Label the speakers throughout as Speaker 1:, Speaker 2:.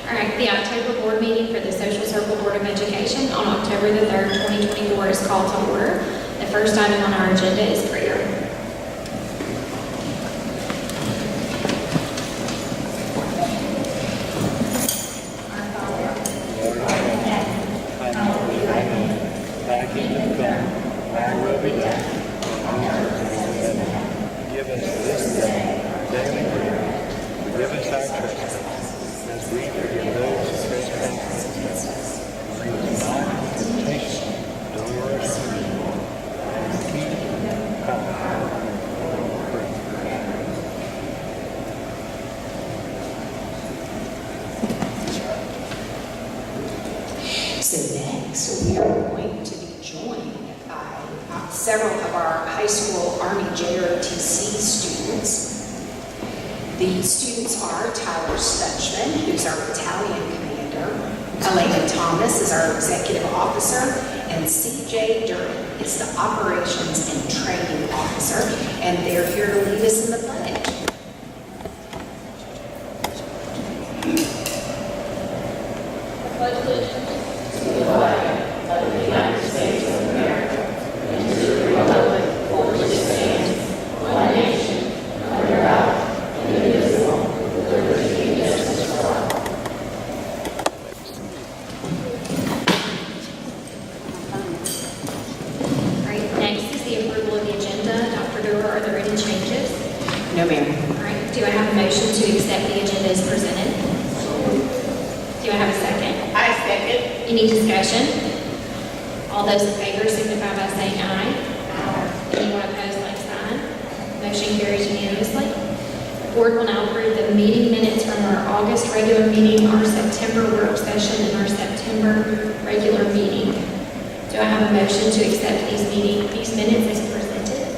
Speaker 1: All right, the October board meeting for the Social Circle Board of Education on October the 3rd, 2024 is called to order. The first item on our agenda is prayer. Our Father, who art in heaven, hallowed be thy name. Thy kingdom come, thy will be done, on earth as it is in heaven.
Speaker 2: Give us this day our daily bread. Forgive us our trespasses, as we forgive those who trespass against us. Lead us not into temptation, but deliver us from evil. And the kingdom, power, and praise.
Speaker 3: So next, we are going to be joined by several of our high school Army JROTC students. The students are Tyler Stutchman, who's our battalion commander. Elena Thomas is our executive officer, and CJ Durham is the operations and training officer, and they're here to lead us in the pledge. No, ma'am.
Speaker 1: All right, do I have a motion to accept the agenda as presented? Do I have a second?
Speaker 4: I second.
Speaker 1: Any discussion? All those in favor signify by saying aye. Anyone opposed, like sign. Motion carries unanimously. The board will now approve the meeting minutes from our August regular meeting, our September work session, and our September regular meeting. Do I have a motion to accept these minutes as presented?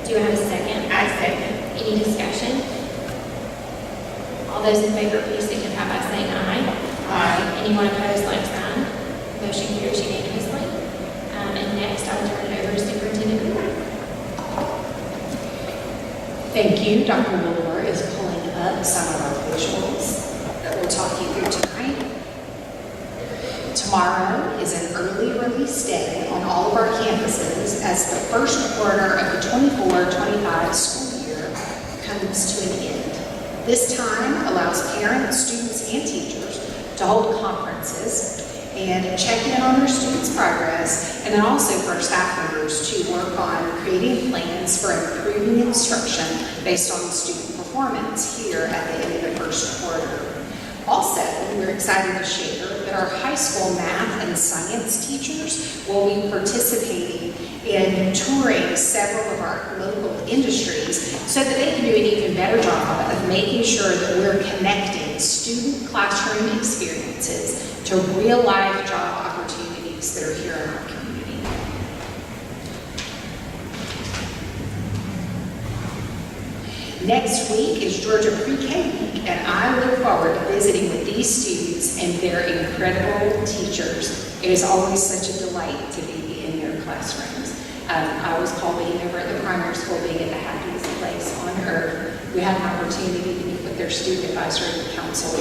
Speaker 1: Do I have a second?
Speaker 4: I second.
Speaker 1: Any discussion? All those in favor, please signify by saying aye.
Speaker 4: Aye.
Speaker 1: Anyone opposed, like sign. Motion carries unanimously. And next, I will turn it over to Superintendent Gould.
Speaker 3: Thank you. Dr. Miller is pulling up some of our visuals that we'll talk you through tonight. Tomorrow is an early release day on all of our campuses as the first quarter of the 24-25 school year comes to an end. This time allows parents, students, and teachers to hold conferences and check in on their students' progress, and then also for our staff members to work on creating plans for improving instruction based on student performance here at the end of the first quarter. Also, we're excited to share that our high school math and science teachers will be participating in touring several of our local industries so that they can do an even better job of making sure that we're connecting student classroom experiences to real-life job opportunities that are here in our community. Next week is Georgia Pre-K Week, and I look forward to visiting with these students and their incredible teachers. It is always such a delight to be in their classrooms. I always call being over at the primary school being at the happiest place on earth. We had an opportunity to meet with their student advisory council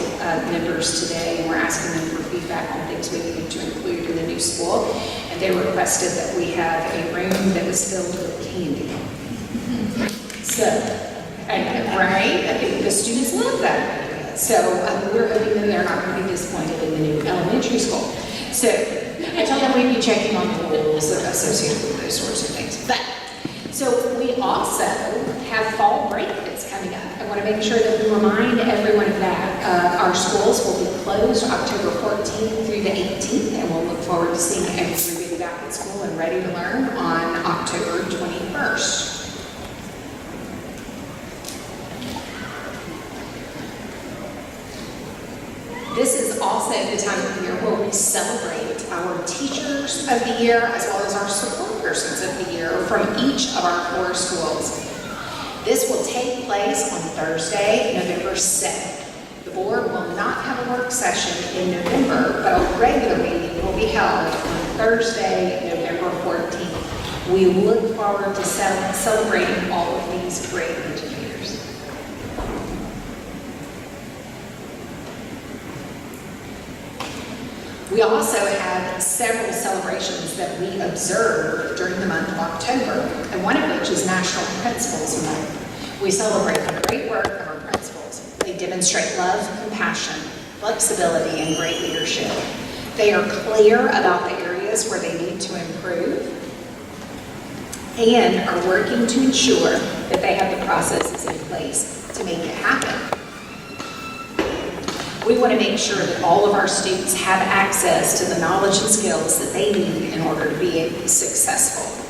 Speaker 3: members today, and we're asking them for feedback on things we need to include in the new school. And they requested that we have a room that was filled with candy. So, right? I think the students love that. So we're hoping that they're not going to be disappointed in the new elementary school. So I told them we'd be checking on the rules that are associated with those sorts of things. But so we also have fall break that's coming up. I want to make sure that we remind everyone of that. Our schools will be closed October 14th through the 18th, and we'll look forward to seeing everybody back at school and ready to learn on October 21st. This is also the time of year where we celebrate our Teachers of the Year as well as our Support Persons of the Year from each of our 4 schools. This will take place on Thursday, November 7th. The board will not have a work session in November, but a regular meeting will be held on Thursday, November 14th. We look forward to celebrating all of these great educators. We also have several celebrations that we observe during the month of October, and one of which is National Principals Month. We celebrate the great work of our principals. They demonstrate love, compassion, flexibility, and great leadership. They are clear about the areas where they need to improve and are working to ensure that they have the processes in place to make it happen. We want to make sure that all of our students have access to the knowledge and skills that they need in order to be successful.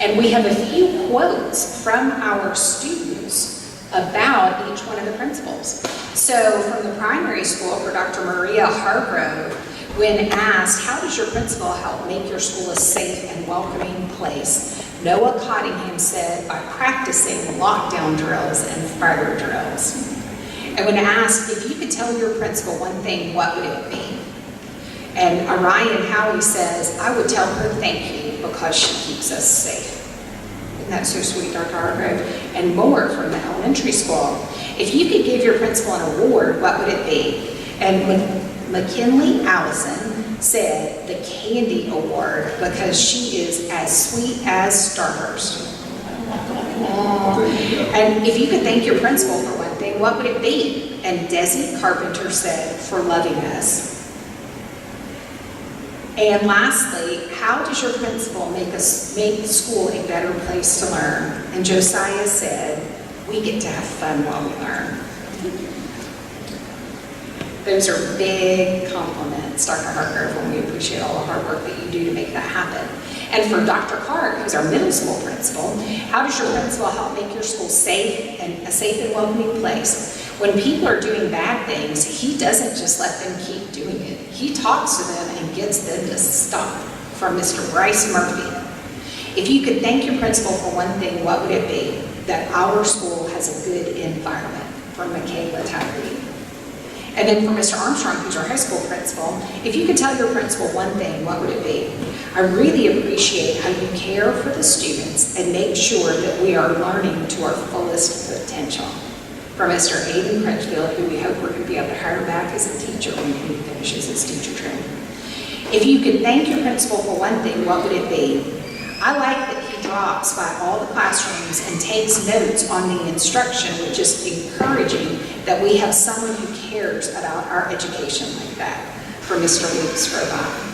Speaker 3: And we have a few quotes from our students about each one of the principals. So from the primary school, for Dr. Maria Hargrove, when asked, how does your principal help make your school a safe and welcoming place? Noah Cottingham said, by practicing lockdown drills and fire drills. And when asked if you could tell your principal one thing, what would it be? And Orion Howie says, I would tell her thank you because she keeps us safe. Isn't that so sweet, Dr. Hargrove? And more from the elementary school. If you could give your principal an award, what would it be? And McKinley Allison said the Candy Award because she is as sweet as Starburst. And if you could thank your principal for one thing, what would it be? And Desi Carpenter said, for loving us. And lastly, how does your principal make school a better place to learn? And Josiah said, we get to have fun while we learn. Those are big compliments, Dr. Hargrove, and we appreciate all the hard work that you do to make that happen. And for Dr. Clark, who's our middle school principal, how does your principal help make your school safe and a safe and welcoming place? When people are doing bad things, he doesn't just let them keep doing it. He talks to them and gets them to stop. From Mr. Bryce Murphy. If you could thank your principal for one thing, what would it be? That our school has a good environment. From Michaela Tyree. And then for Mr. Armstrong, who's our high school principal, if you could tell your principal one thing, what would it be? I really appreciate how you care for the students and make sure that we are learning to our fullest potential. For Mr. Aiden Crutchfield, who we hope we're going to be able to hire back as a teacher when he finishes his teacher training. If you could thank your principal for one thing, what would it be? I like that he drops by all the classrooms and takes notes on the instruction, which is encouraging that we have someone who cares about our education like that, for Mr. Luke Strobach.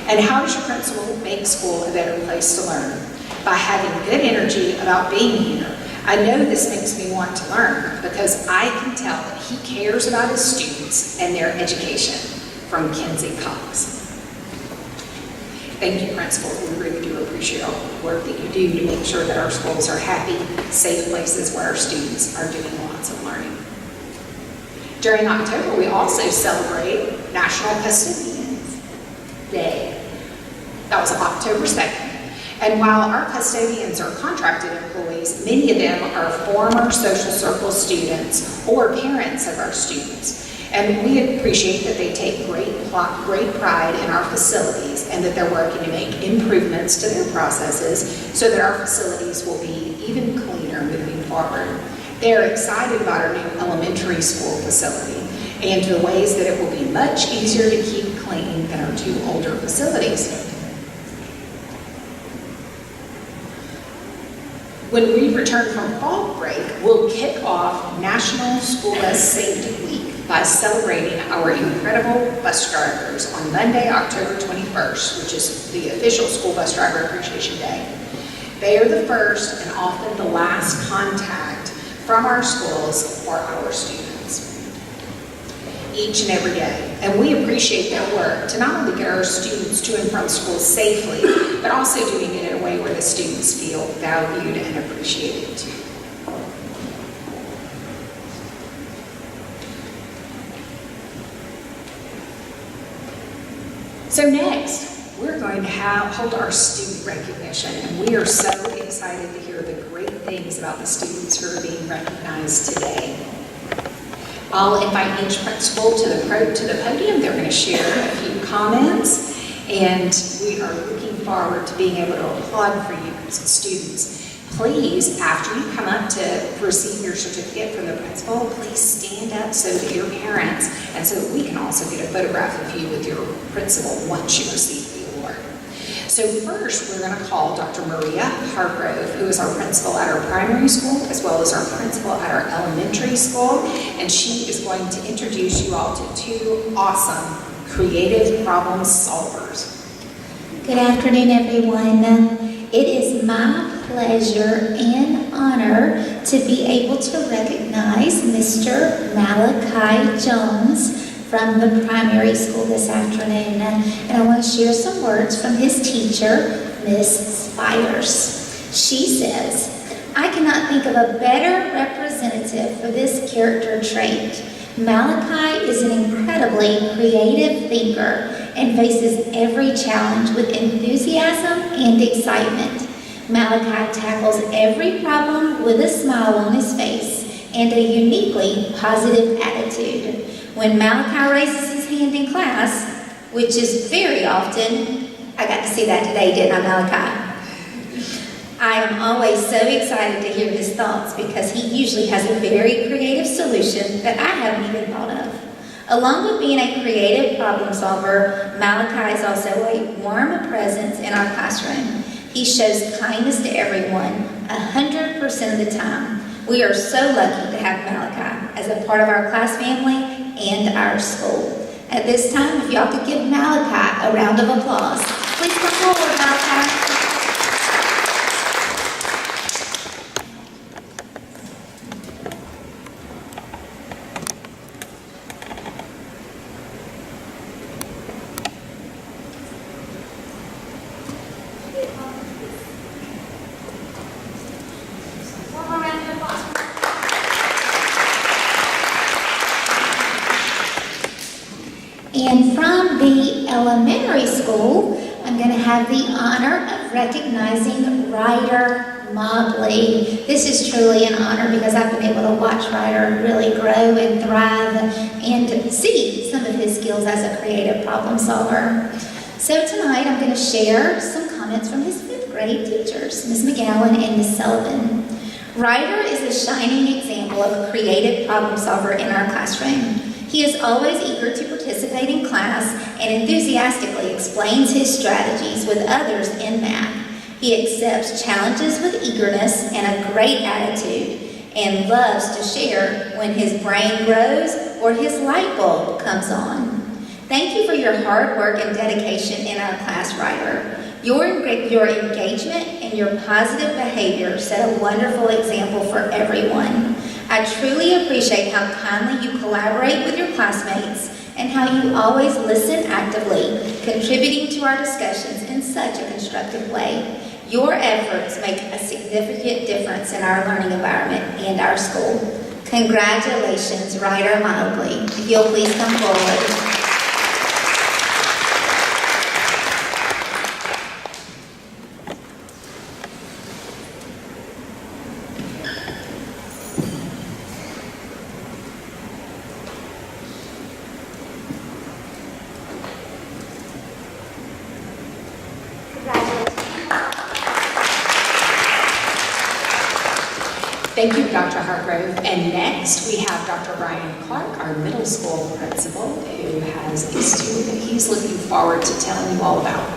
Speaker 3: And how does your principal make school a better place to learn? By having good energy about being here. I know this makes me want to learn because I can tell that he cares about his students and their education, from Kenzie Cox. Thank you, principals. We really do appreciate all the work that you do to make sure that our schools are happy, safe places where our students are doing lots of learning. During October, we also celebrate National Custodians Day. That was October 2nd. And while our custodians are contracted employees, many of them are former social circle students or parents of our students. And we appreciate that they take great pride in our facilities and that they're working to make improvements to their processes so that our facilities will be even cleaner moving forward. They're excited about our new elementary school facility and the ways that it will be much easier to keep clean than our two older facilities. When we return from fall break, we'll kick off National School Bus Safety Week by celebrating our incredible bus drivers on Monday, October 21st, which is the official School Bus Driver Appreciation Day. They are the first and often the last contact from our schools for our students, each and every day. And we appreciate their work to not only get our students to and from school safely, but also doing it in a way where the students feel valued and appreciated too. So next, we're going to hold our student recognition, and we are so excited to hear the great things about the students who are being recognized today. I'll invite each principal to the podium. They're going to share a few comments, and we are looking forward to being able to applaud for you, students Please, after you come up to receive your certificate from the principal, please stand up so that your parents, and so that we can also get a photograph of you with your principal once you receive the award. So first, we're going to call Dr. Maria Hargrove, who is our principal at our primary school, as well as our principal at our elementary school, and she is going to introduce you all to two awesome creative problem solvers.
Speaker 4: Good afternoon, everyone. It is my pleasure and honor to be able to recognize Mr. Malachi Jones from the primary school this afternoon. And I want to share some words from his teacher, Miss Spiders. She says, "I cannot think of a better representative for this character trait. Malachi is an incredibly creative thinker and faces every challenge with enthusiasm and excitement. Malachi tackles every problem with a smile on his face and a uniquely positive attitude. When Malachi raises his hand in class, which is very often, I got to see that today, didn't I, Malachi? I am always so excited to hear his thoughts because he usually has a very creative solution that I haven't even thought of. Along with being a creative problem solver, Malachi is also a warm presence in our classroom. He shows kindness to everyone 100% of the time. We are so lucky to have Malachi as a part of our class family and our school. At this time, if y'all could give Malachi a round of applause. Please come forward, Malachi. And from the elementary school, I'm going to have the honor of recognizing Ryder Mobley. This is truly an honor because I've been able to watch Ryder really grow and thrive and see some of his skills as a creative problem solver. So tonight I'm going to share some comments from his 5th grade teachers, Ms. McGowan and Ms. Sullivan. Ryder is a shining example of a creative problem solver in our classroom. He is always eager to participate in class and enthusiastically explains his strategies with others in math. He accepts challenges with eagerness and a great attitude and loves to share when his brain grows or his light bulb comes on. Thank you for your hard work and dedication in our class, Ryder. Your engagement and your positive behavior set a wonderful example for everyone. I truly appreciate how kindly you collaborate with your classmates and how you always listen actively, contributing to our discussions in such a constructive way. Your efforts make a significant difference in our learning environment and our school. Congratulations, Ryder Mobley. If you'll please come forward.
Speaker 3: Thank you, Dr. Hargrove. And next, we have Dr. Ryan Clark, our middle school principal, who has a student that he's looking forward to telling you all about.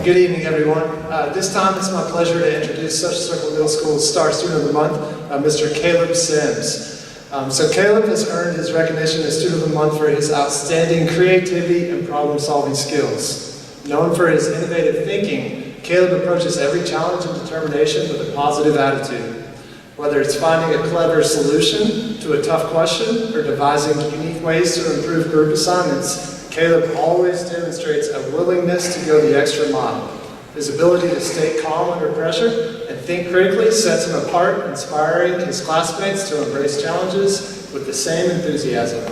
Speaker 5: Good evening, everyone. This time, it's my pleasure to introduce Social Circle Middle School's Star Student of the Month, Mr. Caleb Sims. So Caleb has earned his recognition as Student of the Month for his outstanding creativity and problem-solving skills. Known for his innovative thinking, Caleb approaches every challenge and determination with a positive attitude. Whether it's finding a clever solution to a tough question or devising unique ways to improve group assignments, Caleb always demonstrates a willingness to go the extra mile. His ability to stay calm under pressure and think critically sets him apart, inspiring his classmates to embrace challenges with the same enthusiasm.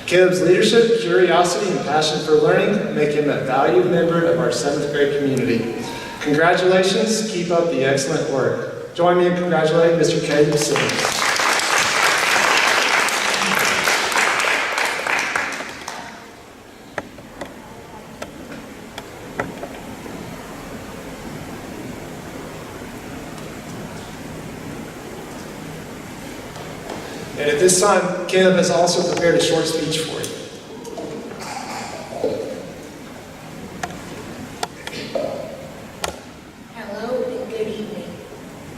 Speaker 5: Caleb's leadership, curiosity, and passion for learning make him a valued member of our 7th grade community. Congratulations, keep up the excellent work. Join me in congratulating Mr. Caleb Sims. this time, Caleb has also prepared a short speech for you.
Speaker 6: Hello and good evening.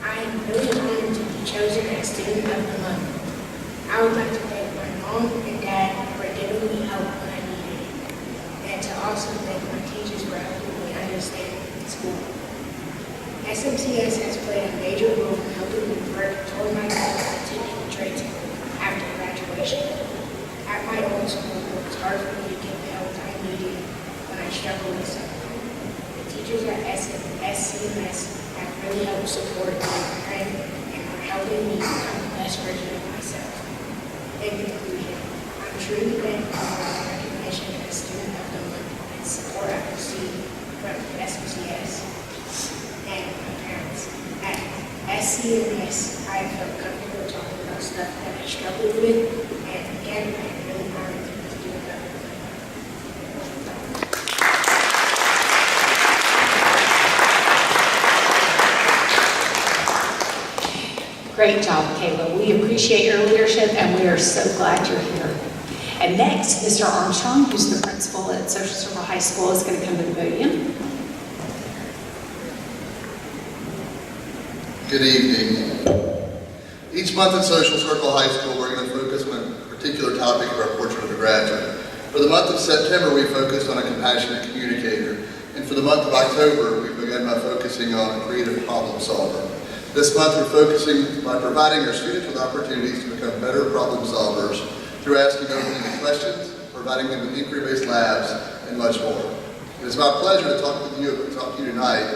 Speaker 6: I am really honored to be chosen as Student of the Month. I would like to thank my mom and dad for giving me help when I needed it, and to also thank my teachers for helping me understand school. SMCS has played a major role in helping me work toward my goal of attending the trade school after graduation. At my old school, it was hard for me to get the help I needed when I struggled with something. The teachers at SCMS have really helped support me and are helping me become the best version of myself. In conclusion, I'm truly thankful for the recognition as Student of the Month and support I received from SMCS and my parents. At SCMS, I felt comfortable talking about stuff that I struggled with, and again, I'm really honored to be Student of the Month.
Speaker 3: Great job, Caleb. We appreciate your leadership and we are so glad you're here. And next, Mr. Armstrong, who's the principal at Social Circle High School, is going to come to the podium.
Speaker 7: Good evening. Each month at Social Circle High School, we're going to focus on a particular topic of our Portrait of a Graduate. For the month of September, we focused on a compassionate communicator. And for the month of October, we began by focusing on a creative problem solver. This month, we're focusing by providing our students with opportunities to become better problem solvers through asking open-ended questions, providing them with inquiry-based labs, and much more. It is my pleasure to talk to you tonight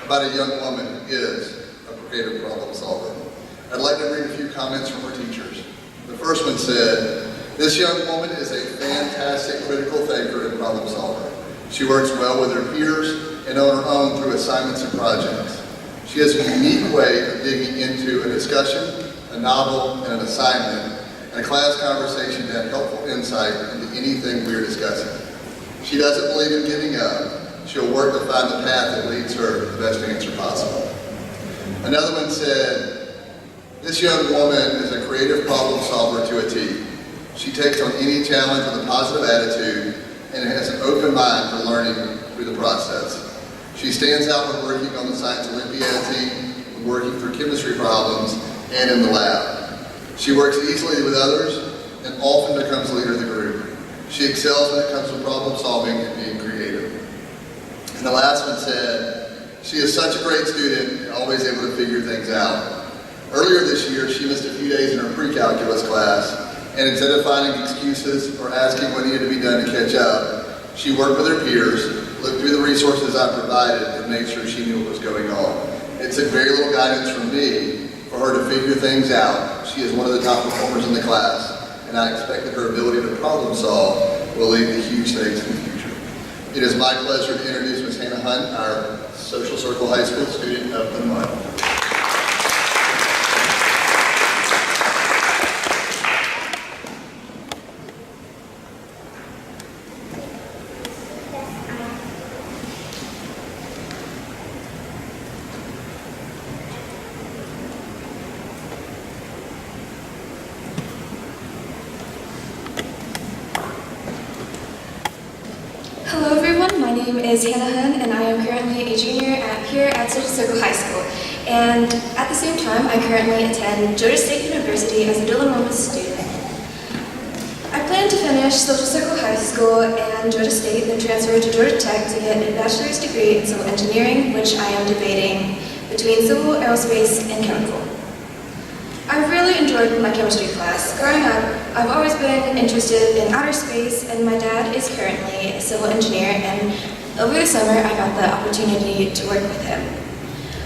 Speaker 7: about a young woman who is a creative problem solver. I'd like to read a few comments from her teachers. The first one said, "This young woman is a fantastic critical thinker and problem solver. She works well with her peers and on her own through assignments and projects. She has a unique way of digging into a discussion, a novel, and an assignment, and a class conversation to add helpful insight into anything we are discussing. She doesn't believe in giving up. She'll work to find the path that leads her to the best answer possible." Another one said, "This young woman is a creative problem solver to a T. She takes on any challenge with a positive attitude and has an open mind for learning through the process. She stands out when working on the Science Olympiad team, when working through chemistry problems, and in the lab. She works easily with others and often becomes leader of the group. She excels when it comes to problem solving and being creative." And the last one said, "She is such a great student and always able to figure things out. Earlier this year, she missed a few days in her pre-calculus class, and instead of finding excuses or asking what needed to be done to catch up, she worked with her peers, looked through the resources I provided, and made sure she knew what was going on. It took very little guidance from me for her to figure things out. She is one of the top performers in the class, and I expect that her ability to problem solve will lead to huge things in the future." It is my pleasure to introduce Ms. Hannah Hunt, our Social Circle High School Student of the Month.
Speaker 8: Hello everyone, my name is Hannah Hun and I am currently a junior here at Social Circle High School. And at the same time, I currently attend Georgia State University as a dual enrollment student. I plan to finish Social Circle High School and Georgia State, then transfer to Georgia Tech to get a bachelor's degree in civil engineering, which I am debating between civil, aerospace, and chemical. I've really enjoyed my chemistry class. Growing up, I've always been interested in outer space, and my dad is currently a civil engineer, and over the summer I got the opportunity to work with him.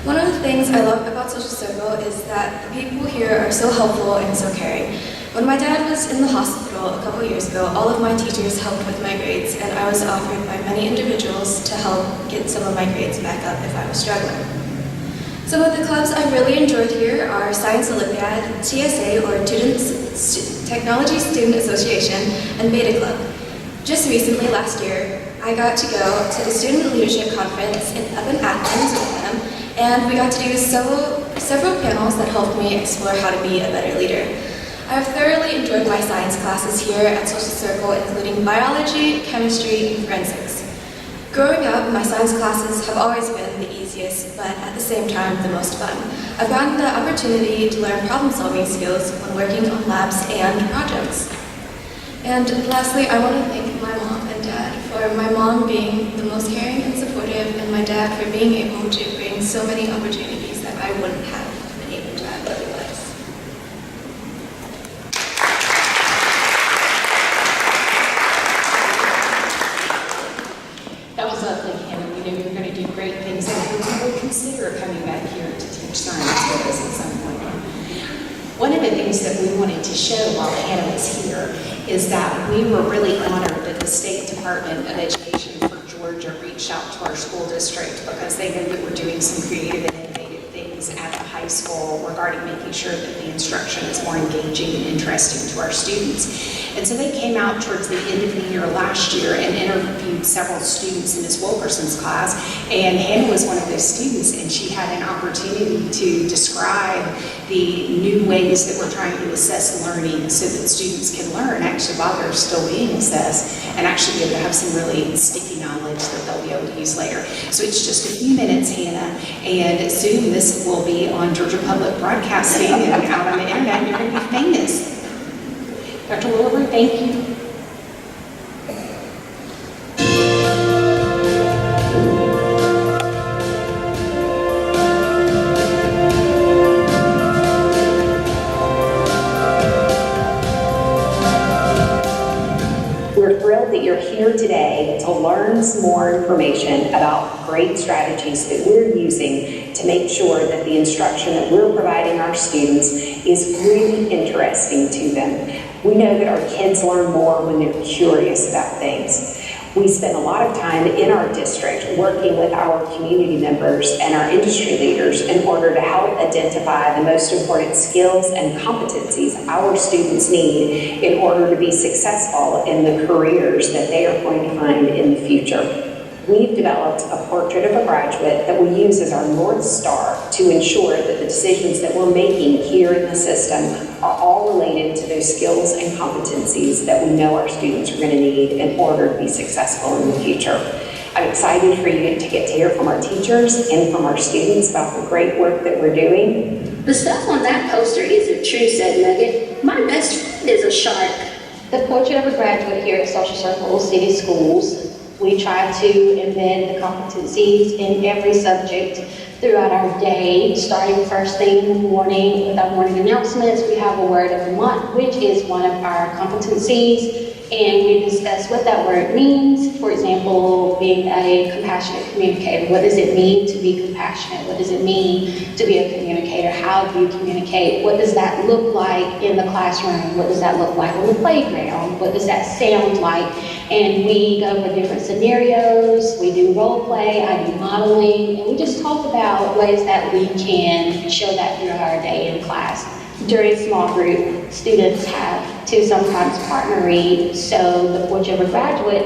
Speaker 8: One of the things I love about Social Circle is that the people here are so helpful and so caring. When my dad was in the hospital a couple years ago, all of my teachers helped with my grades, and I was offered by many individuals to help get some of my grades back up if I was struggling. Some of the clubs I've really enjoyed here are Science Olympiad, TSA or Technology Student Association, and Beta Club. Just recently, last year, I got to go to the Student Leadership Conference up in Athens with them, and we got to do several panels that helped me explore how to be a better leader. I've thoroughly enjoyed my science classes here at Social Circle, including biology, chemistry, and forensics. Growing up, my science classes have always been the easiest, but at the same time, the most fun. I've gotten the opportunity to learn problem-solving skills when working on labs and projects. And lastly, I want to thank my mom and dad for my mom being the most caring and supportive, and my dad for being able to bring so many opportunities that I wouldn't have been able to have otherwise.
Speaker 3: That was lovely, Hannah. We knew you were going to do great things, and we would consider coming back here to teach science with us at some point. One of the things that we wanted to show while Hannah was here is that we were really honored that the State Department of Education for Georgia reached out to our school district because they knew that we're doing some creative and innovative things at the high school regarding making sure that the instruction is more engaging and interesting to our students. And so they came out towards the end of the year last year and interviewed several students in Ms. Wilkerson's class, and Hannah was one of those students, and she had an opportunity to describe the new ways that we're trying to assess learning so that students can learn actually while they're still being assessed and actually be able to have some really sticky knowledge that they'll be able to use later. So it's just a few minutes, Hannah, and soon this will be on Georgia Public Broadcasting and out on the internet, and you're going to be famous. Dr. Williver, thank you.
Speaker 9: We're thrilled that you're here today to learn some more information about great strategies that we're using to make sure that the instruction that we're providing our students is really interesting to them. We know that our kids learn more when they're curious about things. We spend a lot of time in our district working with our community members and our industry leaders in order to help identify the most important skills and competencies our students need in order to be successful in the careers that they are going to find in the future. We've developed a portrait of a graduate that we use as our North Star to ensure that the decisions that we're making here in the system are all related to those skills and competencies that we know our students are going to need in order to be successful in the future. I'm excited for you to get to hear from our teachers and from our students about the great work that we're doing.
Speaker 10: The stuff on that poster isn't true, said Nugget. My best friend is a shark.
Speaker 11: The portrait of a graduate here at Social Circle City Schools. We try to embed the competencies in every subject throughout our day, starting first thing in the morning with our morning announcements. We have a word of the month, which is one of our competencies, and we discuss what that word means. For example, being a compassionate communicator. What does it mean to be compassionate? What does it mean to be a communicator? How do you communicate? What does that look like in the classroom? What does that look like on the playground? What does that sound like? And we go over different scenarios, we do role play, I do modeling, and we just talk about ways that we can show that throughout our day in class. During small group, students have to sometimes partner read, so the portrait of a graduate,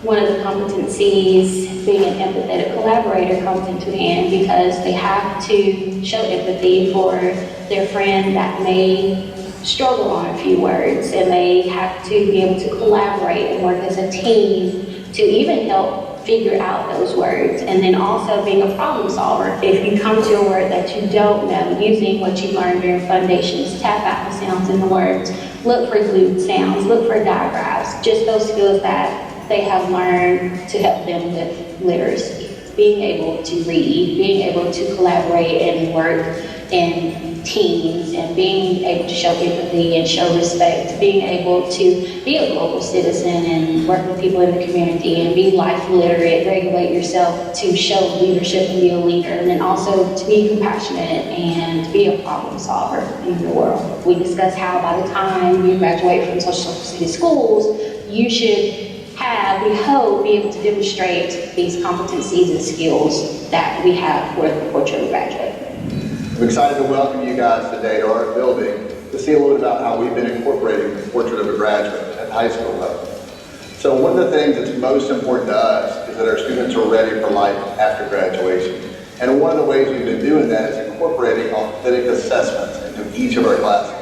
Speaker 11: one of the competencies, being an empathetic collaborator, comes into hand because they have to show empathy for their friend that may struggle on a few words, and they have to be able to collaborate and work as a team to even help figure out those words. And then also being a problem solver. If you come to a word that you don't know, using what you learned during foundations, tap out the sounds in the words, look for glued sounds, look for digraphs, just those skills that they have learned to help them with literacy. Being able to read, being able to collaborate and work in teams, and being able to show empathy and show respect, being able to be a global citizen and work with people in the community and be life literate, regulate yourself to show leadership and be a leader, and then also to be compassionate and be a problem solver in the world. We discuss how by the time you graduate from Social City Schools, you should have, we hope, be able to demonstrate these competencies and skills that we have for the portrait of a graduate.
Speaker 7: I'm excited to welcome you guys today to our building to see a little bit about how we've been incorporating the portrait of a graduate at the high school level. So one of the things that's most important to us is that our students are ready for life after graduation. And one of the ways we've been doing that is incorporating authentic assessments into each of our classes.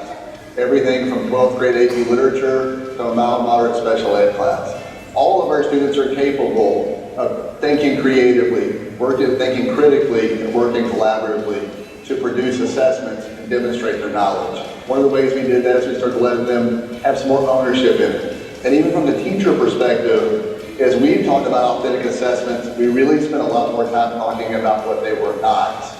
Speaker 7: everything from 12th grade AP literature to a mild moderate special ed class. All of our students are capable of thinking creatively, thinking critically, and working collaboratively to produce assessments and demonstrate their knowledge. One of the ways we did that is we started letting them have some more ownership in it. And even from the teacher perspective, as we've talked about authentic assessments, we really spent a lot more time talking about what they were not,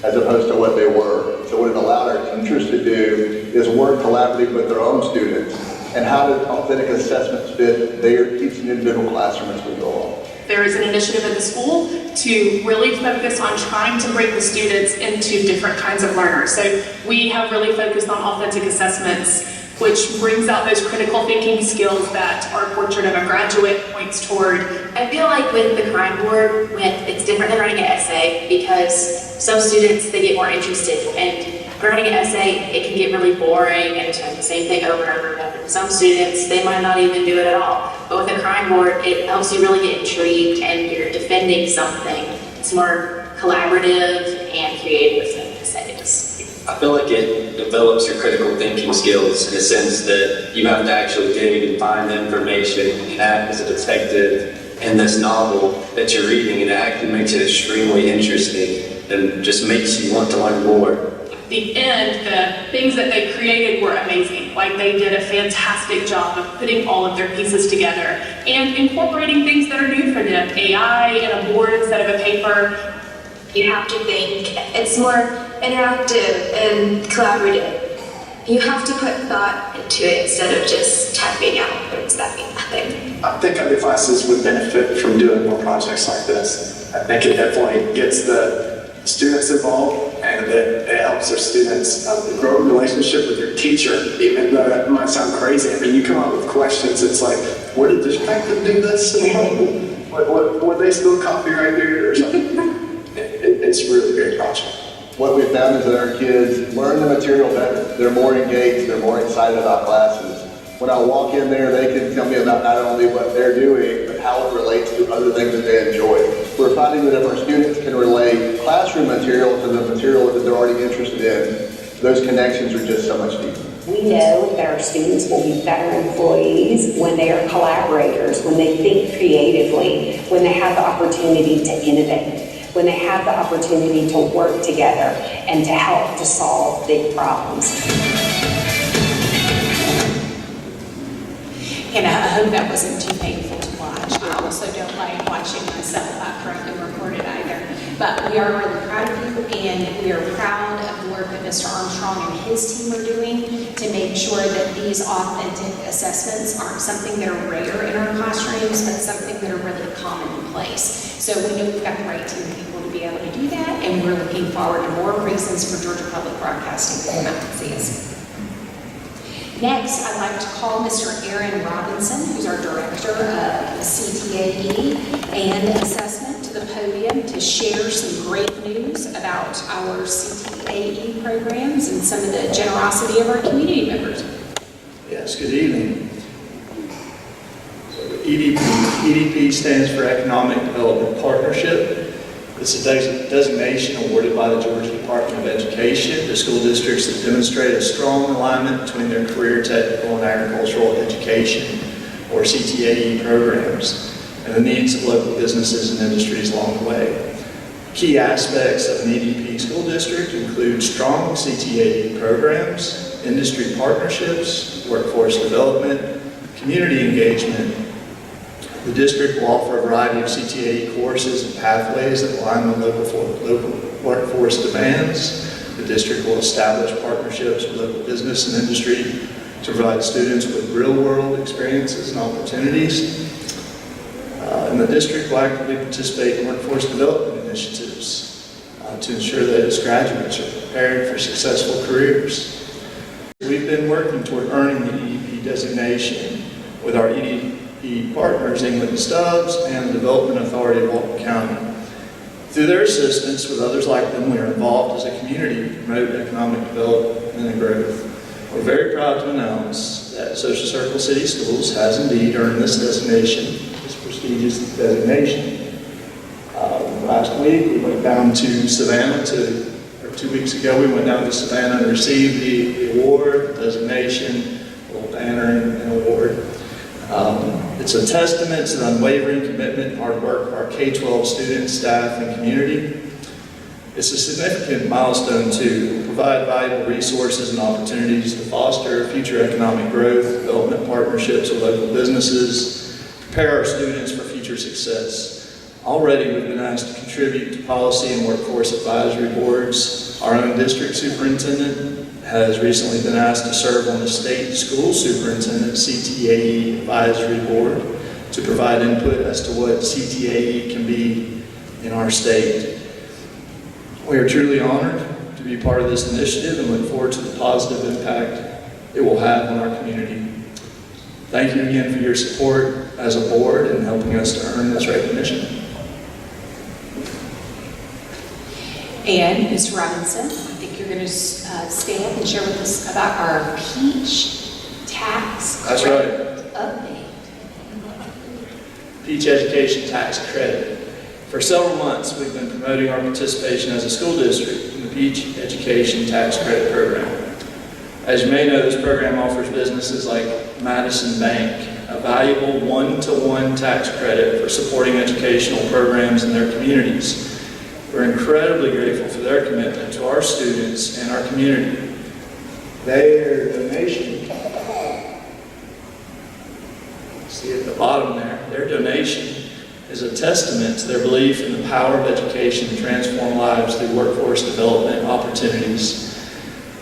Speaker 7: as opposed to what they were. So what it allowed our teachers to do is work collaboratively with their own students and how do authentic assessments fit their each individual classroom as we go on.
Speaker 12: There is an initiative at the school to really focus on trying to bring the students into different kinds of learners. So we have really focused on authentic assessments, which brings out those critical thinking skills that our portrait of a graduate points toward.
Speaker 13: I feel like with the crime board, it's different than writing an essay because some students, they get more interested, and writing an essay, it can get really boring and doing the same thing over and over again. Some students, they might not even do it at all. But with a crime board, it helps you really get intrigued and you're defending something. It's more collaborative and creative than essays.
Speaker 14: I feel like it develops your critical thinking skills in the sense that you have to actually dig and find information and act as a detective in this novel that you're reading, and it actually makes it extremely interesting and just makes you want to learn more.
Speaker 12: The end, the things that they created were amazing. Like, they did a fantastic job of putting all of their pieces together and incorporating things that are new for them. AI and a board instead of a paper.
Speaker 8: You have to think. It's more interactive and collaborative. You have to put thought into it instead of just typing out words that mean nothing.
Speaker 15: I think other classes would benefit from doing more projects like this. I think it definitely gets the students involved, and it helps their students grow a relationship with your teacher, even though that might sound crazy. I mean, you come up with questions, it's like, what did this faculty do this? Would they spill coffee right here or something? It's a really great project.
Speaker 7: What we found is that our kids learn the material better. They're more engaged, they're more excited about classes. When I walk in there, they can tell me about not only what they're doing, but how it relates to other things that they enjoy. We're finding that if our students can relate classroom material to the material that they're already interested in, those connections are just so much deeper.
Speaker 9: We know that our students will be better employees when they are collaborators, when they think creatively, when they have the opportunity to innovate, when they have the opportunity to work together and to help to solve big problems.
Speaker 3: And I hope that wasn't too painful to watch. I also don't like watching myself not correctly recorded either. But we are really proud of you, and we are proud of the work that Mr. Armstrong and his team are doing to make sure that these authentic assessments aren't something that are rare in our classrooms, but something that are really commonplace. So we know we've got the right team of people to be able to do that, and we're looking forward to more reasons for Georgia Public Broadcasting to come out and see us. Next, I'd like to call Mr. Aaron Robinson, who's our Director of CTAE and Assessment, to the podium to share some great news about our CTAE programs and some of the generosity of our community members.
Speaker 5: Yes, good evening. So the EDP stands for Economic Development Partnership. It's a designation awarded by the Georgia Department of Education to school districts that demonstrate a strong alignment between their career, technical, and agricultural education, or CTAE programs, and the needs of local businesses and industries along the way. Key aspects of an EDP school district include strong CTAE programs, industry partnerships, workforce development, community engagement. The district will offer a variety of CTAE courses and pathways that align with local workforce demands. The district will establish partnerships with local business and industry to provide students with real-world experiences and opportunities. And the district will actively participate in workforce development initiatives to ensure that its graduates are prepared for successful careers. We've been working toward earning the EDP designation with our EDP partners, England Stubbs, and the Development Authority of Walton County. Through their assistance with others like them, we are involved as a community to promote economic development and growth. We're very proud to announce that Social Circle City Schools has indeed earned this designation, this prestigious designation. Last week, we went down to Savannah to 2 weeks ago, we went down to Savannah and received the award, designation, a little banner and award. It's a testament to the unwavering commitment and hard work of our K-12 students, staff, and community. It's a significant milestone to provide valuable resources and opportunities to foster future economic growth, development partnerships with local businesses, prepare our students for future success. Already, we've been asked to contribute to policy and workforce advisory boards. Our own district superintendent has recently been asked to serve on the state school superintendent CTAE advisory board to provide input as to what CTAE can be in our state. We are truly honored to be part of this initiative and look forward to the positive impact it will have on our community. Thank you again for your support as a board and helping us to earn this recognition.
Speaker 3: And Mr. Robinson, I think you're going to stand up and share with us about our Peach tax
Speaker 5: That's
Speaker 3: credit
Speaker 5: right.
Speaker 3: update.
Speaker 5: Peach Education Tax Credit. For several months, we've been promoting our participation as a school district in the Peach Education Tax Credit Program. As you may know, this program offers businesses like Madison Bank a valuable one-to-one tax credit for supporting educational programs in their communities. We're incredibly grateful for their commitment to our students and our community. Their donation, see at the bottom there, their donation is a testament to their belief in the power of education to transform lives through workforce development opportunities.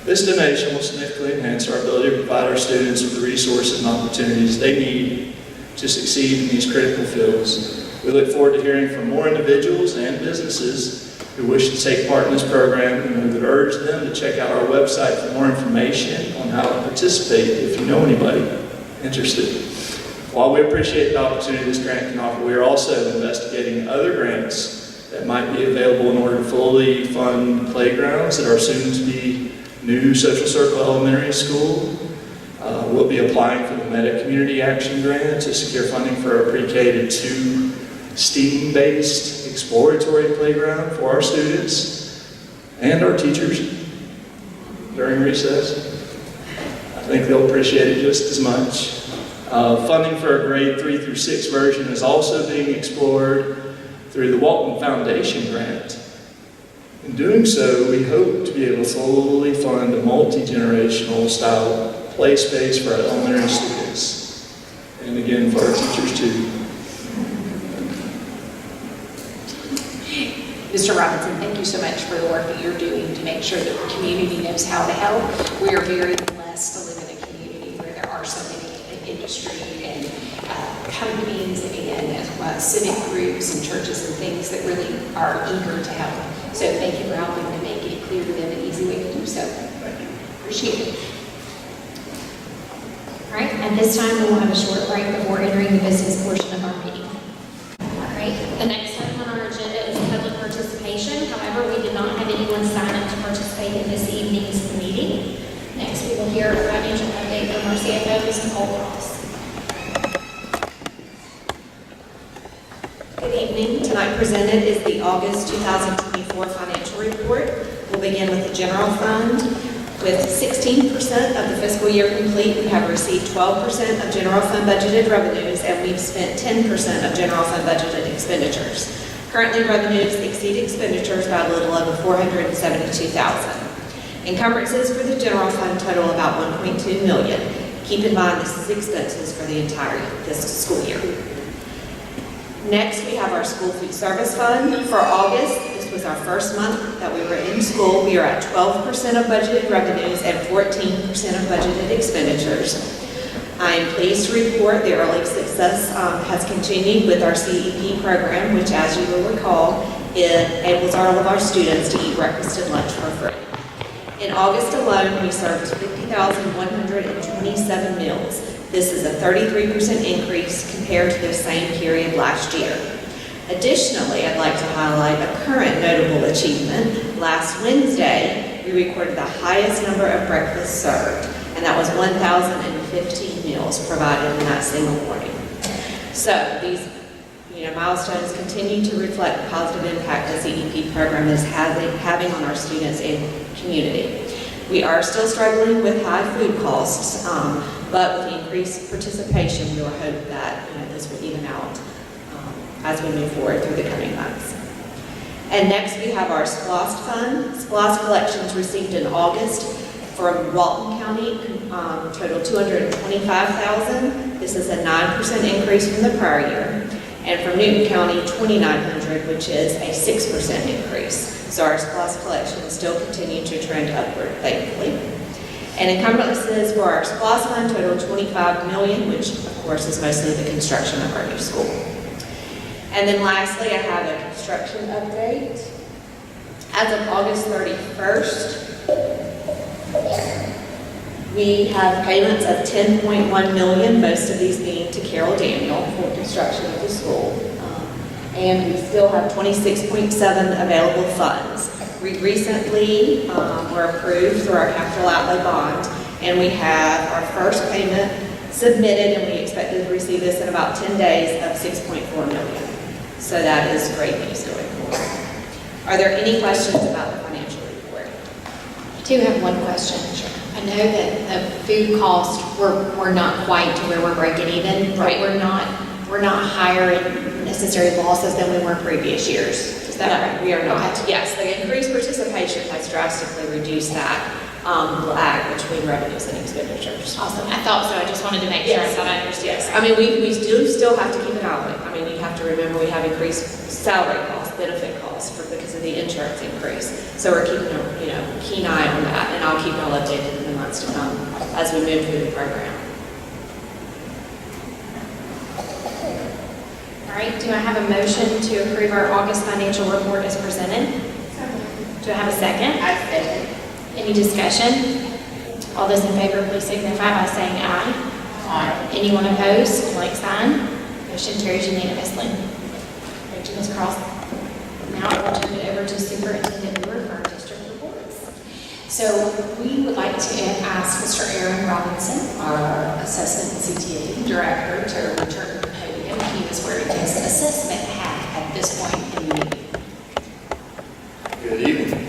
Speaker 5: This donation will significantly enhance our ability to provide our students with the resources and opportunities they need to succeed in these critical fields. We look forward to hearing from more individuals and businesses who wish to take part in this program, and we would urge them to check out our website for more information on how to participate if you know anybody interested. While we appreciate the opportunity this grant can offer, we are also investigating other grants that might be available in order to fully fund playgrounds at our soon-to-be new Social Circle Elementary School. We'll be applying for the Meta Community Action Grant to secure funding for a pre-K to 2 STEAM-based exploratory playground for our students and our teachers during recess. I think they'll appreciate it just as much. Funding for a grade 3 through 6 version is also being explored through the Walton Foundation grant. In doing so, we hope to be able to fully fund a multi-generational style play space for our elementary students, and again for our teachers too.
Speaker 3: Mr. Robinson, thank you so much for the work that you're doing to make sure that the community knows how to help. We are very blessed to live in a community where there are so many industry and companies and civic groups and churches and things that really are eager to help. So thank you for helping to make it clear to them an easy way to do so. Appreciate it.
Speaker 1: All right, at this time, we will have a short break before entering the business portion of our meeting. All right, the next item on our agenda is public participation. However, we did not have anyone sign up to participate in this evening's meeting. Next, we will hear a financial update from our CFO, Ms. Nicole Cross.
Speaker 16: Good evening. Tonight presented is the August 2024 financial report. We'll begin with the general fund. With 16% of the fiscal year complete, we have received 12% of general fund budgeted revenues, and we've spent 10% of general fund budgeted expenditures. Currently, revenues exceed expenditures by a little over $472,000. Encumbrances for the general fund total about $1.2 million. Keep in mind this is expenses for the entire fiscal school year. Next, we have our school food service fund. For August, this was our first month that we were in school. We are at 12% of budgeted revenues and 14% of budgeted expenditures. I am pleased to report the early success has continued with our CEP program, which, as you will recall, enables all of our students to eat breakfast and lunch for free. In August alone, we served 50,127 meals. This is a 33% increase compared to the same period last year. Additionally, I'd like to highlight a current notable achievement. Last Wednesday, we recorded the highest number of breakfasts served, and that was 1,015 meals provided in that single morning. So these, Milestones continue to reflect the positive impact the CEP program is having on our students and community. We are still struggling with high food costs, but with the increased participation, we will hope that this will even out as we move forward through the coming months. And next we have our SPLOST fund. SPLOST collections received in August from Walton County total $225,000. This is a 9% increase from the prior year. And from Newton County, $2,900, which is a 6% increase. So our SPLOST collections still continue to trend upward, thankfully. And encumbrances for our SPLOST fund total $25 million, which of course is mostly the construction of our new school. And then lastly, I have a construction update. As of August 31st, we have payments of $10.1 million, most of these being to Carol Daniel for construction of the school. And we still have $26.7 available funds. We recently were approved through our capital outlay bond, and we have our first payment submitted, and we expect to receive this in about 10 days of $6.4 million. So that is great news going forward. Are there any questions about the financial report?
Speaker 1: I do have one question. I know that the food costs, we're not quite to where we're breaking even, but we're not higher in necessary losses than we were previous years. Is that right?
Speaker 16: We are not. Yes, the increased participation has drastically reduced that lag between revenues and expenditures.
Speaker 1: Awesome. I thought so. I just wanted to make sure. I thought I understood.
Speaker 16: Yes. I mean, we do still have to keep an eye on it. I mean, you have to remember we have increased salary costs, benefit costs because of the insurance increase. So we're keeping a keen eye on that, and I'll keep y'all updated in the months to come as we move through the program.
Speaker 1: All right. Do I have a motion to approve our August financial report as presented? Do I have a second?
Speaker 6: I second.
Speaker 1: Any discussion? All those in favor, please signify by saying aye.
Speaker 6: Aye.
Speaker 1: Anyone opposed? Like sign. Motion carries unanimously. Thank you, Ms. Cross. Now I will turn it over to Superintendent Brewer for our district reports.
Speaker 17: So we would like to ask Mr. Aaron Robinson, our Assessment and CTA Director, to return to the podium. He is wearing his assessment hat at this point in the meeting.
Speaker 18: Good evening.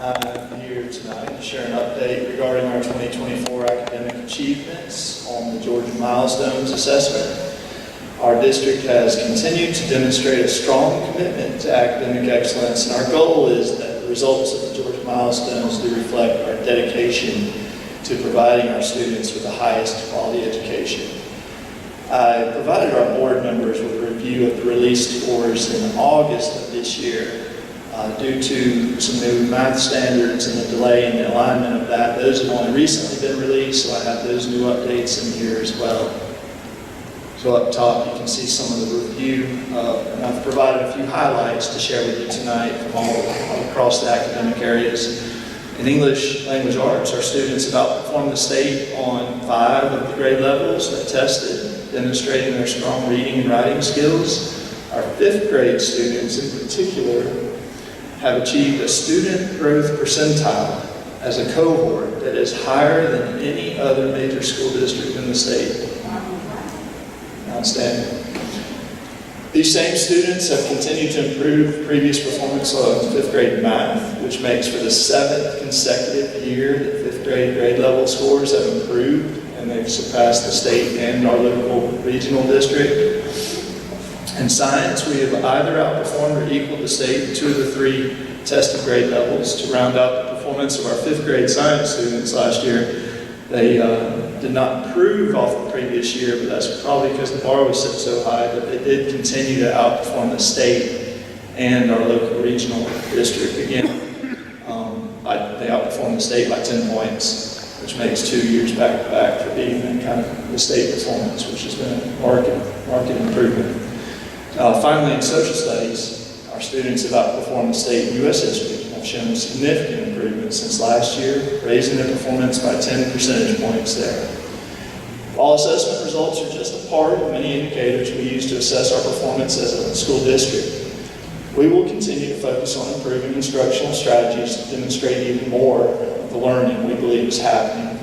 Speaker 18: I'm here tonight to share an update regarding our 2024 academic achievements on the Georgia Milestones Assessment. Our district has continued to demonstrate a strong commitment to academic excellence, and our goal is that the results of the Georgia Milestones do reflect our dedication to providing our students with the highest quality education. I provided our board members with a review of the released scores in August of this year. Due to some new math standards and the delay in the alignment of that, those have only recently been released, so I have those new updates in here as well. So up top, you can see some of the review, and I've provided a few highlights to share with you tonight from all across the academic areas. In English Language Arts, our students have outperformed the state on 5 of the grade levels that tested, demonstrating their strong reading and writing skills. Our 5th grade students in particular have achieved a student growth percentile as a cohort that is higher than any other major school district in the state. Outstanding. These same students have continued to improve previous performance on 5th grade math, which makes for the 7th consecutive year that 5th grade level scores have improved, and they've surpassed the state and our local regional district. In science, we have either outperformed or equaled the state in 2 of the 3 tested grade levels. To round out the performance of our 5th grade science students last year, they did not improve off the previous year, but that's probably because the bar was set so high, but they did continue to outperform the state and our local regional district. Again, they outperformed the state by 10 points, which makes 2 years back to back for being in kind of the state performance, which has been a market improvement. Finally, in social studies, our students have outperformed the state in U.S. history and have shown significant improvement since last year, raising their performance by 10 percentage points there. While assessment results are just a part of many indicators we use to assess our performance as a school district, we will continue to focus on improving instructional strategies to demonstrate even more of the learning we believe is happening,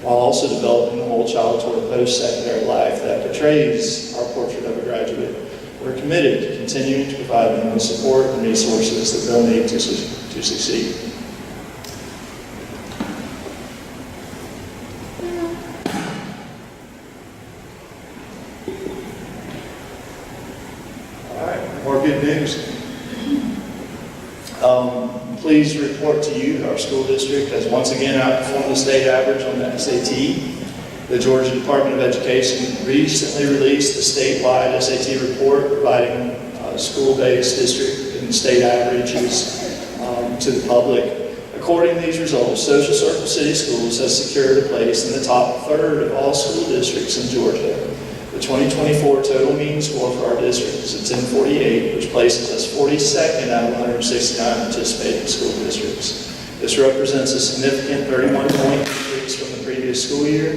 Speaker 18: while also developing the whole child toward post-secondary life that portrays our portrait of a graduate we're committed to continuing to provide them with support and resources that they'll need to succeed. All right, more good news. Please report to you that our school district has once again outperformed the state average on the SAT. The Georgia Department of Education recently released the statewide SAT report providing school-based district and state averages to the public. According to these results, Social Circle City Schools has secured a place in the top third of all school districts in Georgia. The 2024 total mean score for our district is a 1048, which places us 42nd out of 169 participating school districts. This represents a significant 31-point increase from the previous school year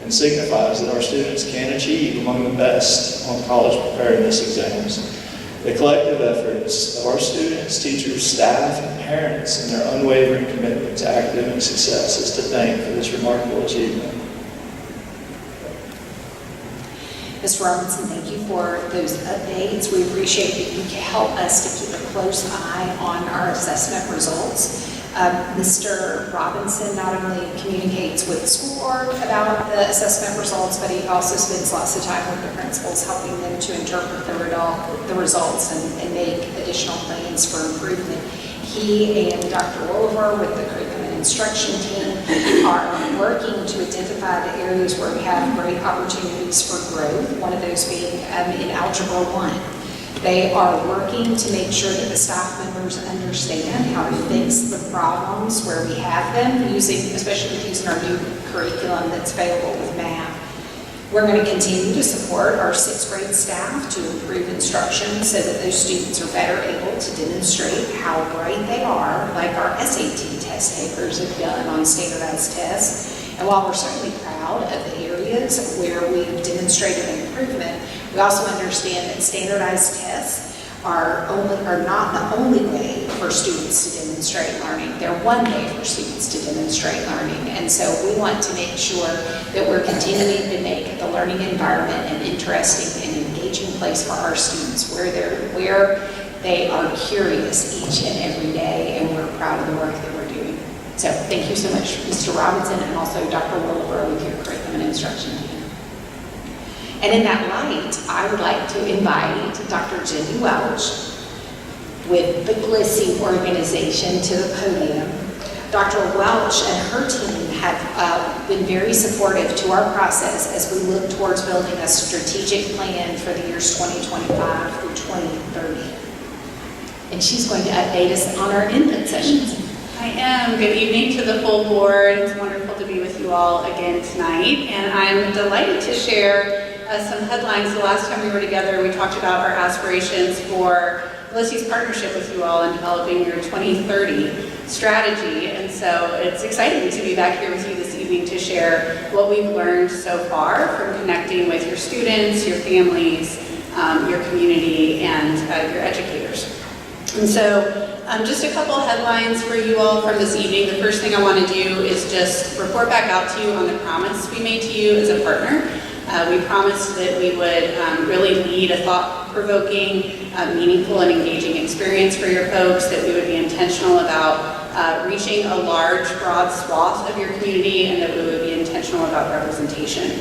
Speaker 18: and signifies that our students can achieve among the best on college preparedness exams. The collective efforts of our students, teachers, staff, and parents and their unwavering commitment to academic success is to thank for this remarkable achievement.
Speaker 3: Mr. Robinson, thank you for those updates. We appreciate that you can help us to keep a close eye on our assessment results. Mr. Robinson not only communicates with the school board about the assessment results, but he also spends lots of time with the principals, helping them to interpret the results and make additional plans for improvement. He and Dr. Oliver with the curriculum and instruction team are working to identify the areas where we have great opportunities for growth, one of those being in Algebra 1. They are working to make sure that the staff members understand how to fix the problems where we have them, especially using our new curriculum that's available with math. We're going to continue to support our 6th grade staff to improve instruction so that those students are better able to demonstrate how bright they are, like our SAT test takers have done on standardized tests. And while we're certainly proud of the areas where we've demonstrated improvement, we also understand that standardized tests are not the only way for students to demonstrate learning. They're one way for students to demonstrate learning. And so we want to make sure that we're continuing to make the learning environment an interesting and engaging place for our students where they are curious each and every day, and we're proud of the work that we're doing. So thank you so much, Mr. Robinson, and also Dr. Wilbur with your curriculum and instruction team. And in that light, I would like to invite Dr. Jenny Welch with the GLSSI organization to the podium. Dr. Welch and her team have been very supportive to our process as we look towards building a strategic plan for the years 2025 through 2030. And she's going to update us on our input sessions.
Speaker 19: I am. Good evening to the full board. It's wonderful to be with you all again tonight. And I'm delighted to share some headlines. The last time we were together, we talked about our aspirations for GLSSI's partnership with you all in developing your 2030 strategy. And so it's exciting to be back here with you this evening to share what we've learned so far from connecting with your students, your families, your community, and your educators. And so just a couple headlines for you all from this evening. The first thing I want to do is just report back out to you on the promise we made to you as a partner. We promised that we would really lead a thought-provoking, meaningful, and engaging experience for your folks, that we would be intentional about reaching a large, broad swath of your community, and that we would be intentional about representation.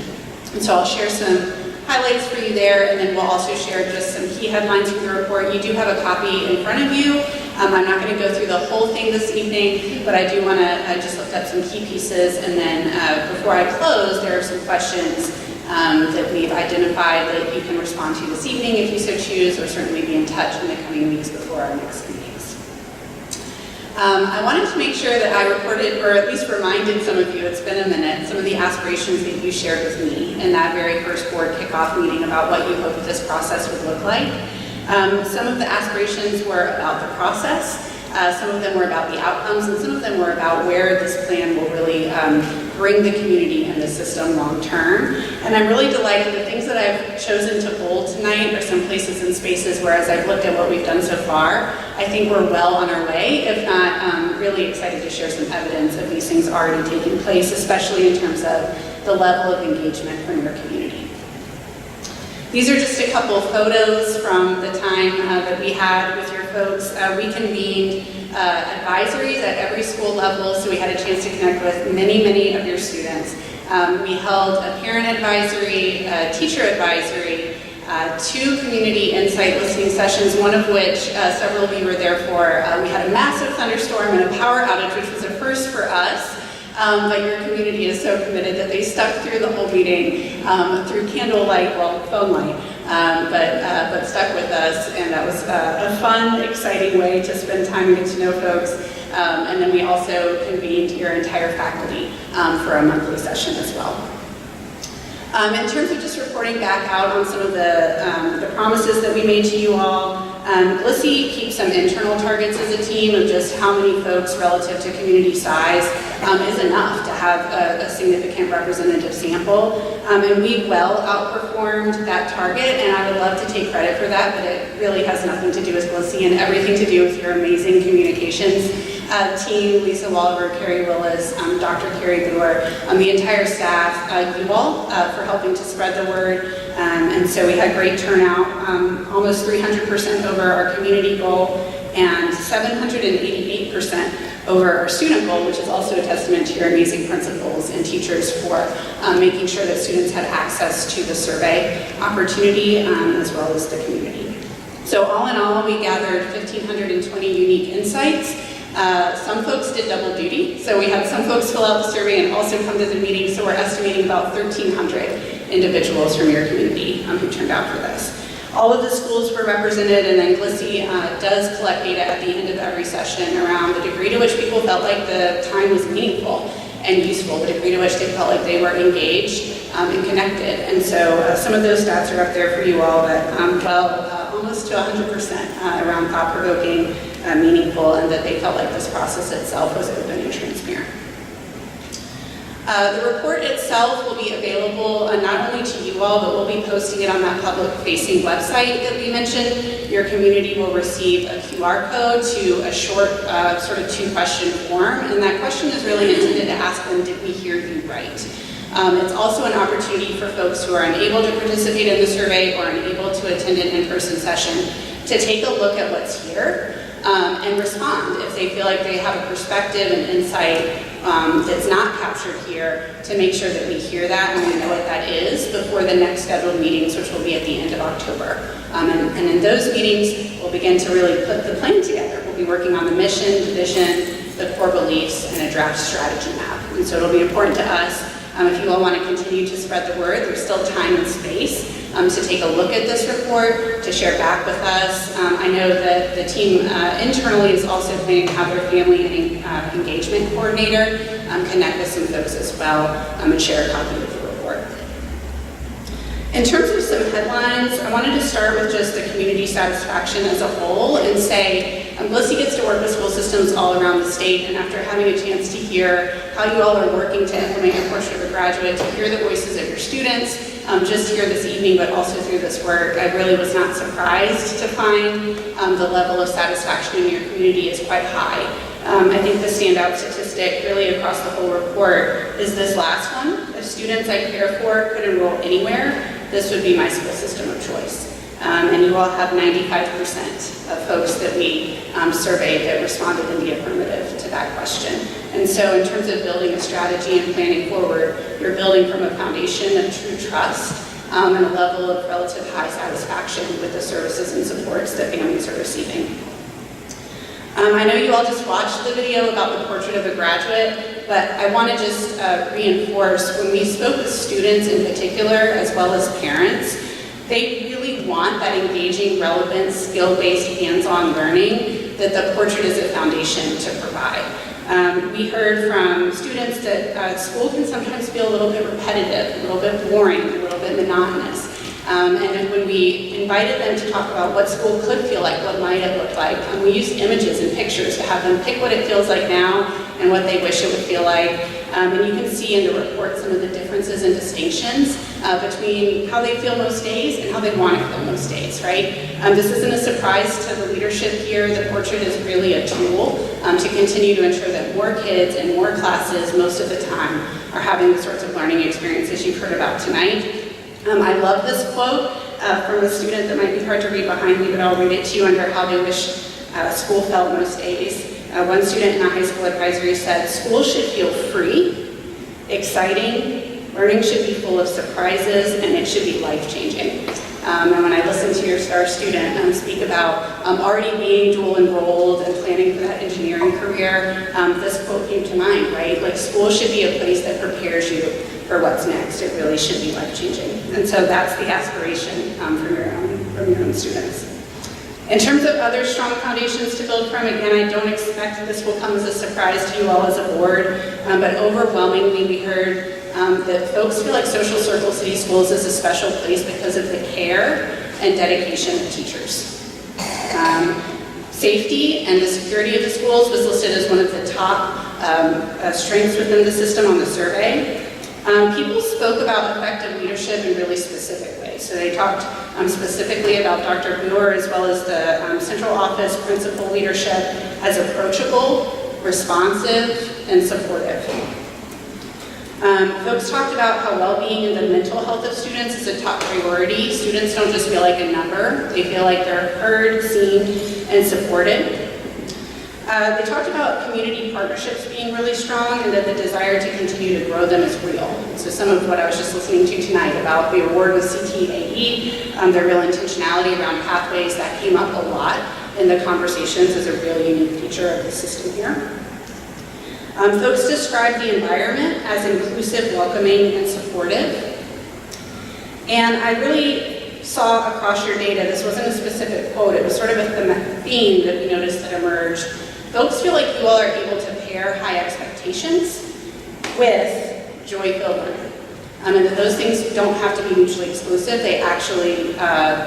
Speaker 19: And so I'll share some highlights for you there, and then we'll also share just some key headlines from the report. You do have a copy in front of you. I'm not going to go through the whole thing this evening, but I do want to just lift up some key pieces, and then before I close, there are some questions that we've identified that you can respond to this evening if you so choose, or certainly be in touch in the coming weeks before our next meetings. I wanted to make sure that I reported, or at least reminded some of you, it's been a minute, some of the aspirations that you shared with me in that very first board kickoff meeting about what you hoped this process would look like. Some of the aspirations were about the process, some of them were about the outcomes, and some of them were about where this plan will really bring the community and the system long term. And I'm really delighted the things that I've chosen to bold tonight are some places and spaces where, as I've looked at what we've done so far, I think we're well on our way, if not really excited to share some evidence of these things already taking place, especially in terms of the level of engagement from your community. These are just a couple of photos from the time that we had with your folks. We convened advisories at every school level, so we had a chance to connect with many, many of your students. We held a parent advisory, a teacher advisory, 2 community insight listening sessions, one of which several of you were there for. We had a massive thunderstorm and a power outage, which was a first for us. But your community is so committed that they stuck through the whole meeting through candlelight, well, phone light, but stuck with us, and that was a fun, exciting way to spend time and get to know folks. And then we also convened your entire faculty for a monthly session as well. In terms of just reporting back out on some of the promises that we made to you all, GLSI keeps some internal targets as a team of just how many folks relative to community size is enough to have a significant representative sample. And we well outperformed that target, and I would love to take credit for that, but it really has nothing to do with GLSI and everything to do with your amazing communications team, Lisa Walliver, Carrie Willis, Dr. Carrie Brewer, the entire staff, you all for helping to spread the word. And so we had great turnout, almost 300% over our community goal and 788% over our student goal, which is also a testament to your amazing principals and teachers for making sure that students had access to the survey opportunity as well as the community. So all in all, we gathered 1,520 unique insights. Some folks did double duty, so we had some folks fill out the survey and also come to the meeting, so we're estimating about 1,300 individuals from your community who turned out for this. All of the schools were represented, and then GLSI does collect data at the end of every session around the degree to which people felt like the time was meaningful and useful, the degree to which they felt like they were engaged and connected. And so some of those stats are up there for you all, but almost to 100% around thought-provoking, meaningful, and that they felt like this process itself was open and transparent. The report itself will be available not only to you all, but we'll be posting it on that public-facing website that we mentioned. Your community will receive a QR code to a short sort of 2-question form, and that question is really intended to ask them, did we hear you right? It's also an opportunity for folks who are unable to participate in the survey or unable to attend an in-person session to take a look at what's here and respond if they feel like they have a perspective and insight that's not captured here, to make sure that we hear that and we know what that is before the next scheduled meetings, which will be at the end of October. And in those meetings, we'll begin to really put the plan together. We'll be working on the mission, the vision, the core beliefs, and a draft strategy map. And so it'll be important to us, if you all want to continue to spread the word, there's still time and space to take a look at this report, to share back with us. I know that the team internally is also planning to have their family and engagement coordinator connect with some folks as well and share a copy of the report. In terms of some headlines, I wanted to start with just the community satisfaction as a whole and say, GLSI gets to work with school systems all around the state, and after having a chance to hear how you all are working to implement your Portrait of a Graduate, to hear the voices of your students, just here this evening, but also through this work, I really was not surprised to find the level of satisfaction in your community is quite high. I think the standout statistic really across the whole report is this last one. If students I care for could enroll anywhere, this would be my school system of choice. And you all have 95% of folks that we surveyed that responded in the affirmative to that question. And so in terms of building a strategy and planning forward, you're building from a foundation of true trust and a level of relative high satisfaction with the services and supports that families are receiving. I know you all just watched the video about the Portrait of a Graduate, but I want to just reinforce, when we spoke with students in particular, as well as parents, they really want that engaging, relevant, skill-based, hands-on learning that the Portrait is a foundation to provide. We heard from students that school can sometimes feel a little bit repetitive, a little bit boring, a little bit monotonous. And when we invited them to talk about what school could feel like, what might it look like, we used images and pictures to have them pick what it feels like now and what they wish it would feel like. And you can see in the report some of the differences and distinctions between how they feel most days and how they want to feel most days, right? This isn't a surprise to the leadership here. The Portrait is really a tool to continue to ensure that more kids and more classes most of the time are having the sorts of learning experiences you've heard about tonight. I love this quote. from a student that might be hard to read behind me, but I'll read it to you under how they wish school felt most days. One student in a high school advisory said, "School should feel free, exciting, learning should be full of surprises, and it should be life-changing." And when I listened to your STAR student speak about already being dual enrolled and planning for that engineering career, this quote came to mind, right? Like, school should be a place that prepares you for what's next. It really should be life-changing. And so that's the aspiration from your own students. In terms of other strong foundations to build from, again, I don't expect this will come as a surprise to you all as a board, but overwhelmingly we heard that folks feel like Social Circle City Schools is a special place because of the care and dedication of teachers. Safety and the security of the schools was listed as one of the top strengths within the system on the survey. People spoke about effective leadership in really specific ways. So they talked specifically about Dr. Buer as well as the central office principal leadership as approachable, responsive, and supportive. Folks talked about how well-being and the mental health of students is a top priority. Students don't just feel like a number, they feel like they're heard, seen, and supported. They talked about community partnerships being really strong and that the desire to continue to grow them is real. So some of what I was just listening to tonight about the award with CTAE, their real intentionality around pathways, that came up a lot in the conversations as a real unique feature of the system here. Folks described the environment as inclusive, welcoming, and supportive. And I really saw across your data, this wasn't a specific quote, it was sort of a theme that we noticed that emerged. Folks feel like you all are able to pair high expectations with joy-filled learning. And that those things don't have to be mutually exclusive, they actually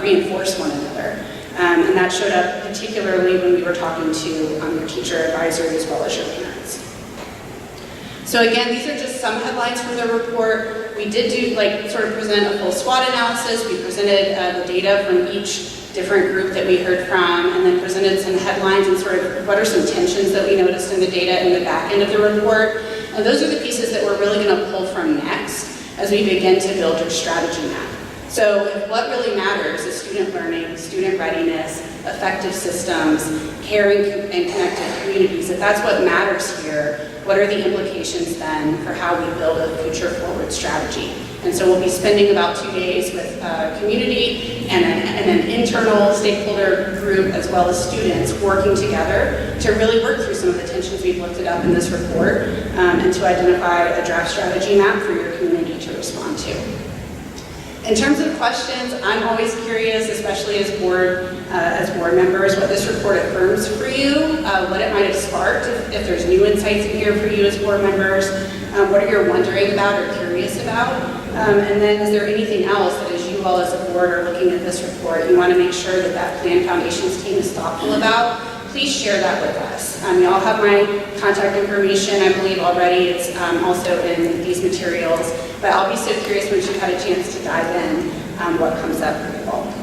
Speaker 19: reinforce one another. And that showed up particularly when we were talking to your teacher advisory as well as your parents. So again, these are just some headlines from the report. We did do, sort of present a full SWOT analysis. We presented the data from each different group that we heard from, and then presented some headlines and sort of what are some tensions that we noticed in the data in the back end of the report. And those are the pieces that we're really going to pull from next as we begin to build your strategy map. So if what really matters is student learning, student readiness, effective systems, caring and connected communities, if that's what matters here, what are the implications then for how we build a future forward strategy? And so we'll be spending about 2 days with community and an internal stakeholder group as well as students working together to really work through some of the tensions we've lifted up in this report and to identify a draft strategy map for your community to respond to. In terms of questions, I'm always curious, especially as board members, what this report affirms for you, what it might have sparked, if there's new insights in here for you as board members, what are you wondering about or curious about, and then is there anything else that as you all as a board are looking at this report, you want to make sure that that Plan Foundations team is thoughtful about? Please share that with us. You all have my contact information, I believe already. It's also in these materials. But I'll be so curious once you've had a chance to dive in what comes up for you all.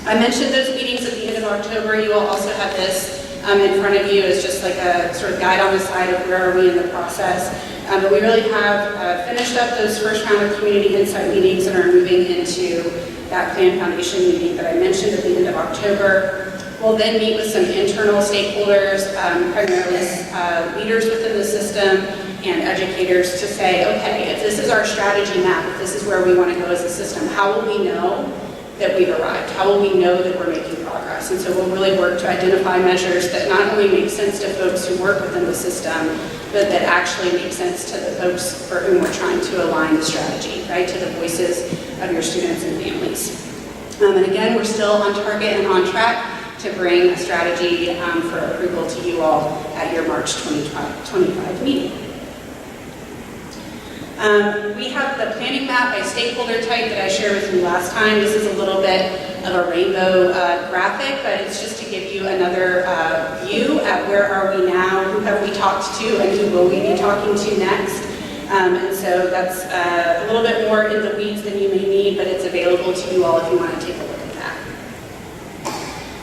Speaker 19: I mentioned those meetings at the end of October. You will also have this in front of you as just like a sort of guide on the side of where are we in the process. But we really have finished up those first round of community insight meetings and are moving into that Plan Foundation meeting that I mentioned at the end of October. We'll then meet with some internal stakeholders, primarily leaders within the system and educators to say, okay, if this is our strategy map, if this is where we want to go as a system, how will we know that we've arrived? How will we know that we're making progress? And so we'll really work to identify measures that not only make sense to folks who work within the system, but that actually make sense to the folks for whom we're trying to align the strategy, right, to the voices of your students and families. And again, we're still on target and on track to bring a strategy for approval to you all at your March 2025 meeting. We have the planning map by stakeholder type that I shared with you last time. This is a little bit of a rainbow graphic, but it's just to give you another view at where are we now, who have we talked to, and who will we be talking to next. And so that's a little bit more in the weeds than you may need, but it's available to you all if you want to take a look at that.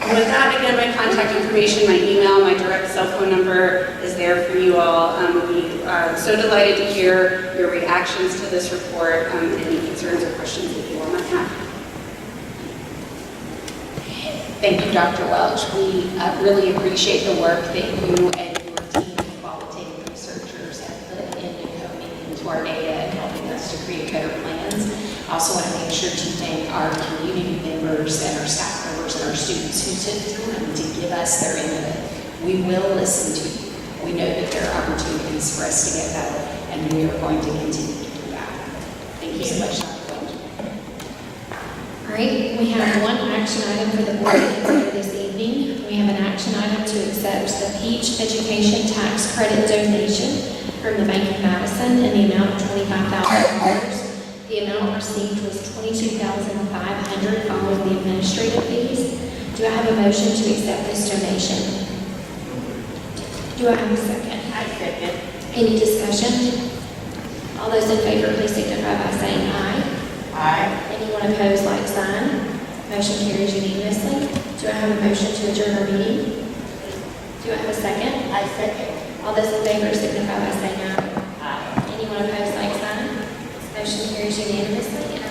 Speaker 19: And with that, again, my contact information, my email, my direct cell phone number is there for you all. We'll be so delighted to hear your reactions to this report and any concerns or questions that you all might have.
Speaker 3: Thank you, Dr. Welch. We really appreciate the work that you and your team of qualitative researchers have put into coming into our data and helping us to create better plans. I also want to make sure to thank our community members and our staff members and our students who took time to give us their input. We will listen to you. We know that there are opportunities for us to get better, and we are going to continue to do that. Thank you so much, Dr. Welch.
Speaker 1: All right, we have one action item for the board to consider this evening. We have an action item to accept the Peach Education Tax Credit donation from the Bank of Madison in the amount of $25,000. The amount received was $22,500 following the administrative fees. Do I have a motion to accept this donation? Do I have a second?
Speaker 6: I second.
Speaker 1: Any discussion? All those in favor, please signify by saying aye.
Speaker 6: Aye.
Speaker 1: Anyone opposed, like sign. Motion carries unanimously. Do I have a motion to adjourn our meeting? Do I have a second?
Speaker 6: I second.
Speaker 1: All those in favor signify by saying aye.
Speaker 6: Aye.
Speaker 1: Anyone opposed, like sign. Motion carries unanimously.